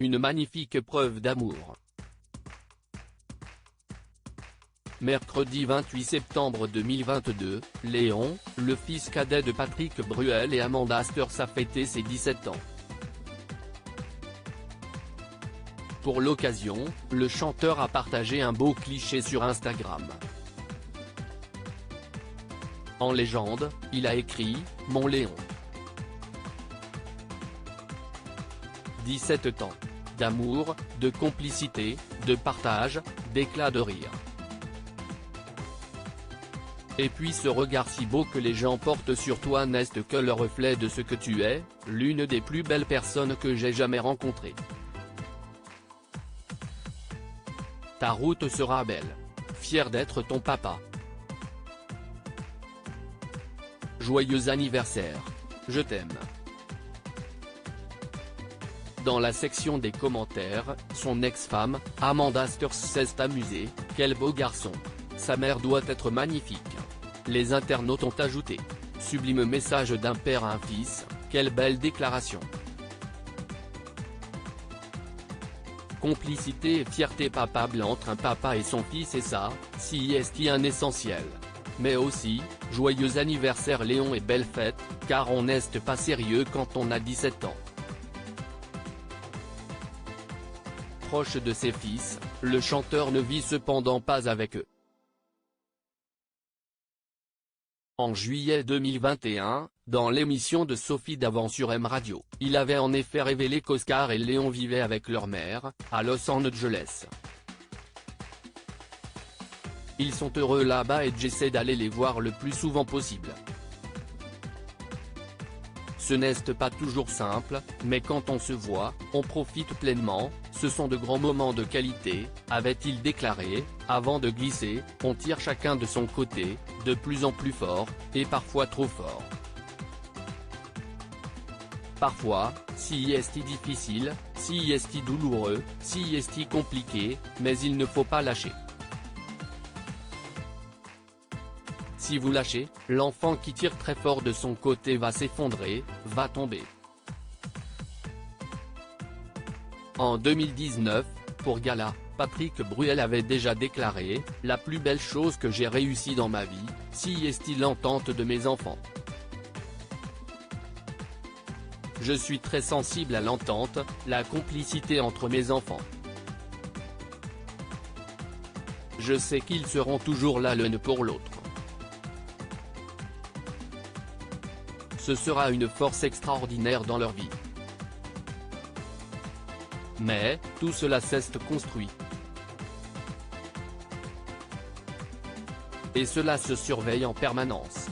Une magnifique preuve d'amour. Mercredi 28 septembre 2022, Léon, le fils cadet de Patrick Bruel et Amanda Asters a fêté ses 17 ans. Pour l'occasion, le chanteur a partagé un beau cliché sur Instagram. En légende, il a écrit « Mon Léon ». 17 ans. D'amour, de complicité, de partage, d'éclat de rire. Et puis ce regard si beau que les gens portent sur toi n'est que le reflet de ce que tu es, l'une des plus belles personnes que j'ai jamais rencontrées. Ta route sera belle. Fier d'être ton papa. Joyeux anniversaire. Je t'aime. Dans la section des commentaires, son ex-femme, Amanda Asters s'est amusée, « Quel beau garçon. Sa mère doit être magnifique ». Les internautes ont ajouté « Sublime message d'un père à un fils, quelle belle déclaration ». Complicité et fierté palpable entre un papa et son fils et ça, si est un essentiel. Mais aussi, joyeux anniversaire Léon et belle fête, car on n'est pas sérieux quand on a 17 ans. Proche de ses fils, le chanteur ne vit cependant pas avec eux. En juillet 2021, dans l'émission de Sophie Davant sur M Radio, il avait en effet révélé qu'Oscar et Léon vivaient avec leur mère, à Los Angeles. Ils sont heureux là-bas et j'essaie d'aller les voir le plus souvent possible. Ce n'est pas toujours simple, mais quand on se voit, on profite pleinement, ce sont de grands moments de qualité, avait-il déclaré, avant de glisser, on tire chacun de son côté, de plus en plus fort, et parfois trop fort. Parfois, si est difficile, si est douloureux, si est compliqué, mais il ne faut pas lâcher. Si vous lâchez, l'enfant qui tire très fort de son côté va s'effondrer, va tomber. En 2019, pour Gala, Patrick Bruel avait déjà déclaré « La plus belle chose que j'ai réussi dans ma vie, si est l'entente de mes enfants. Je suis très sensible à l'entente, la complicité entre mes enfants. Je sais qu'ils seront toujours là l'un pour l'autre. Ce sera une force extraordinaire dans leur vie. Mais, tout cela s'est construit. Et cela se surveille en permanence. »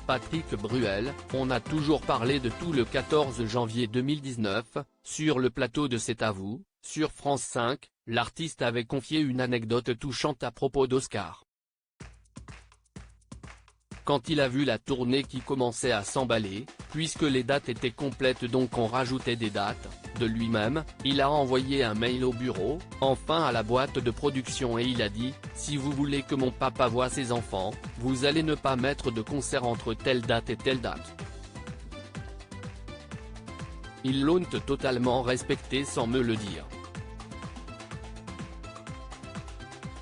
Patrick Bruel, on a toujours parlé de tout le 14 janvier 2019, sur le plateau de C'est à vous, sur France 5, l'artiste avait confié une anecdote touchante à propos d'Oscar. Quand il a vu la tournée qui commençait à s'emballer, puisque les dates étaient complètes donc on rajoutait des dates, de lui-même, il a envoyé un mail au bureau, enfin à la boîte de production et il a dit « Si vous voulez que mon papa voie ses enfants, vous allez ne pas mettre de concert entre telle date et telle date. » Ils l'ont totalement respecté sans me le dire.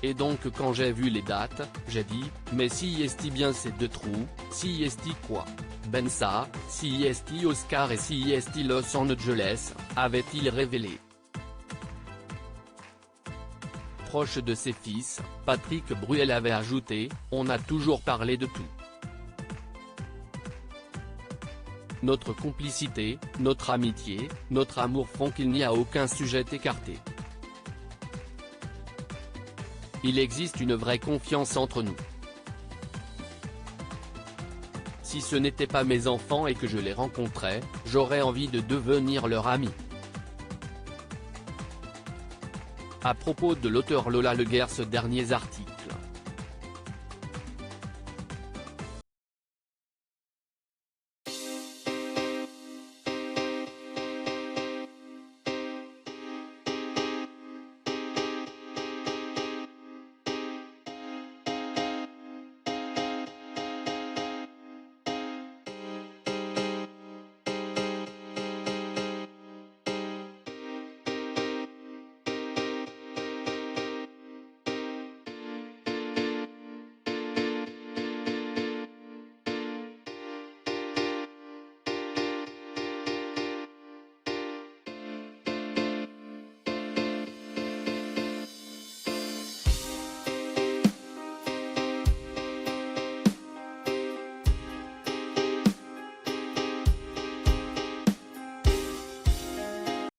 Et donc quand j'ai vu les dates, j'ai dit, mais si est bien ces deux trous, si est quoi? Ben ça, si est Oscar et si est Los Angeles, avait-il révélé. Proche de ses fils, Patrick Bruel avait ajouté, on a toujours parlé de tout. Notre complicité, notre amitié, notre amour font qu'il n'y a aucun sujet écarté. Il existe une vraie confiance entre nous. Si ce n'était pas mes enfants et que je les rencontrais, j'aurais envie de devenir leur ami. À propos de l'auteur Lola Leguerce, derniers articles.